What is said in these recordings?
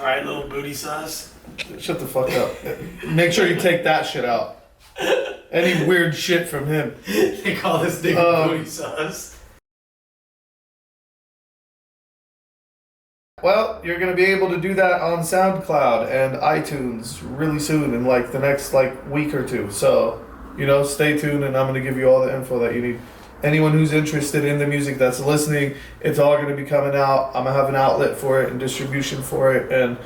Alright, little booty sauce. Shut the fuck up. Make sure you take that shit out. Any weird shit from him. They call this nigga booty sauce. Well, you're going to be able to do that on SoundCloud and iTunes really soon in like the next week or two. So, stay tuned and I'm going to give you all the info that you need. Anyone who's interested in the music that's listening, it's all going to be coming out. I'm going to have an outlet for it and distribution for it. And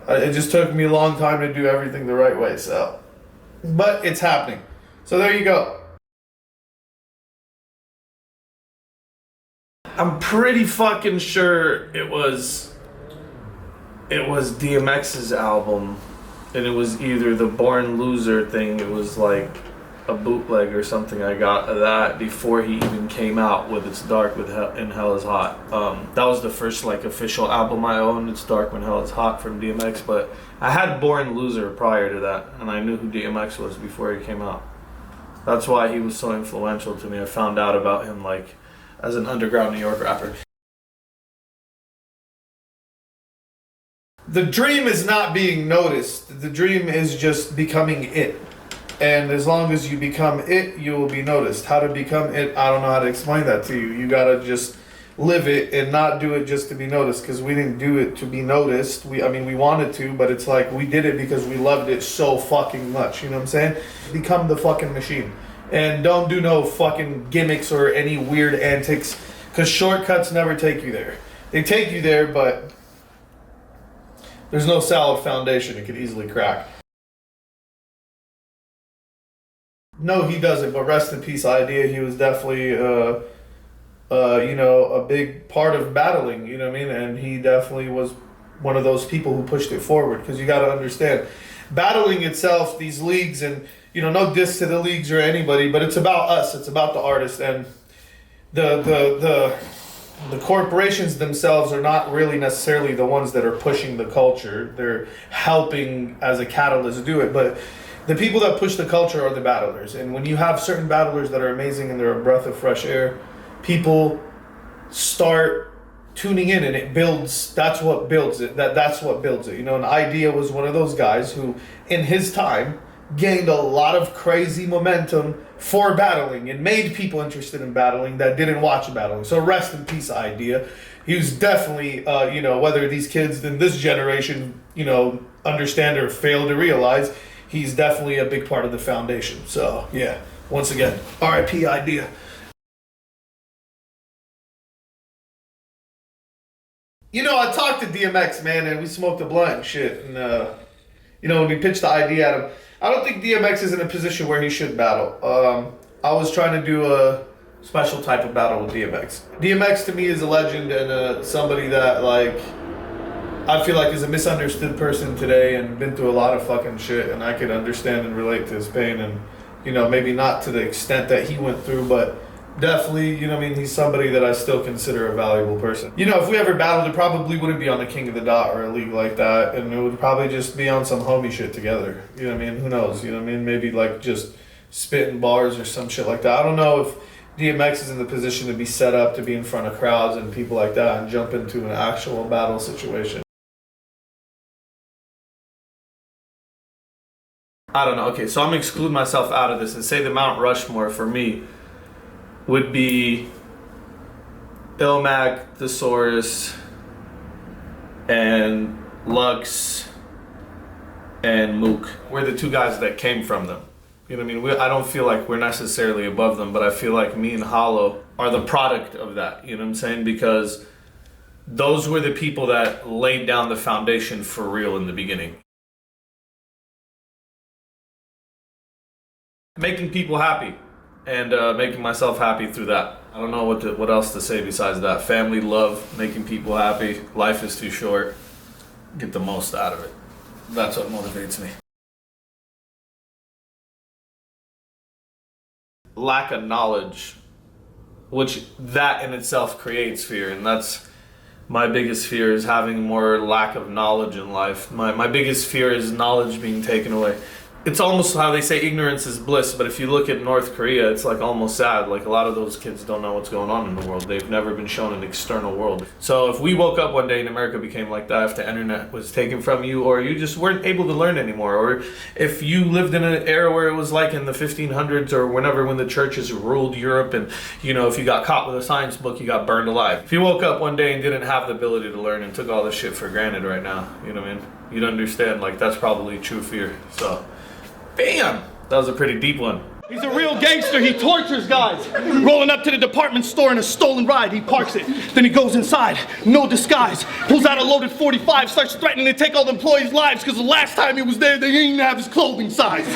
it just took me a long time to do everything the right way. So, but it's happening. So there you go. I'm pretty fucking sure it was DMX's album, and it was either the Born Loser thing. It was like a bootleg or something I got of that before he even came out with It's Dark and Hell Is Hot. That was the first official album I owned, It's Dark When Hell Is Hot from DMX, but I had Born Loser prior to that, and I knew who DMX was before he came out. That's why he was so influential to me. I found out about him as an underground New York rapper. The dream is not being noticed. The dream is just becoming it. And as long as you become it, you will be noticed. How to become it, I don't know how to explain that to you. You gotta just live it and not do it just to be noticed, because we didn't do it to be noticed. We wanted to, but it's like we did it because we loved it so fucking much. You know what I'm saying? Become the fucking machine. And don't do no fucking gimmicks or any weird antics, because shortcuts never take you there. They take you there, but there's no solid foundation. It could easily crack. No, he doesn't, but rest in peace, Eyedea. He was definitely, a big part of battling, you know what I mean? And he definitely was one of those people who pushed it forward, because you got to understand, battling itself, these leagues, and, no diss to the leagues or anybody, but it's about us, it's about the artist, and the corporations themselves are not really necessarily the ones that are pushing the culture. They're helping as a catalyst do it, but the people that push the culture are the battlers. And when you have certain battlers that are amazing and they're a breath of fresh air, people start tuning in, and it builds. That's what builds it. That's what builds it. And Eyedea was one of those guys who, in his time, gained a lot of crazy momentum for battling and made people interested in battling that didn't watch battling. So rest in peace, Eyedea. He was definitely, whether these kids in this generation, understand or fail to realize, he's definitely a big part of the foundation. So, yeah, once again, R.I.P. Eyedea. I talked to DMX, man, and we smoked a blunt and shit. And, when we pitched the idea at him, I don't think DMX is in a position where he should battle. I was trying to do a special type of battle with DMX. DMX to me is a legend and somebody that, I feel like is a misunderstood person today and been through a lot of fucking shit, and I could understand and relate to his pain, and maybe not to the extent that he went through, but definitely, he's somebody that I still consider a valuable person. If we ever battled, it probably wouldn't be on the King of the Dot or a league like that, and it would probably just be on some homie shit together. Who knows? Maybe just spitting bars or some shit like that. I don't know if DMX is in the position to be set up to be in front of crowds and people like that and jump into an actual battle situation. I don't know. Okay, so I'm going to exclude myself out of this and say the Mount Rushmore for me would be Ilmac, Thesaurus, and Lux, and Mook. We're the two guys that came from them. I don't feel like we're necessarily above them, but I feel like me and Hollow are the product of that. You know what I'm saying? Because those were the people that laid down the foundation for real in the beginning. Making people happy. And making myself happy through that. I don't know what else to say besides that. Family, love, making people happy. Life is too short. Get the most out of it. That's what motivates me. Lack of knowledge, which that in itself creates fear, and that's my biggest fear, is having more lack of knowledge in life. My biggest fear is knowledge being taken away. it's almost how they say ignorance is bliss, but if you look at North Korea, it's like almost sad. Like a lot of those kids don't know what's going on in the world. They've never been shown an external world. So if we woke up one day and America became like that, if the internet was taken from you, or you just weren't able to learn anymore, or if you lived in an era where it was like in the 1500s or whenever when the churches ruled Europe, and you know, if you got caught with a science book, you got burned alive. If you woke up one day and didn't have the ability to learn and took all this shit for granted right now, you know what I mean? You'd understand, like, that's probably true fear. So bam! That was a pretty deep one. He's a real gangster. He tortures guys. Rolling up to the department store in a stolen ride. He parks it. Then he goes inside. No disguise. Pulls out a loaded 45. Starts threatening to take all the employees' lives because the last time he was there, they didn't even have his clothing size.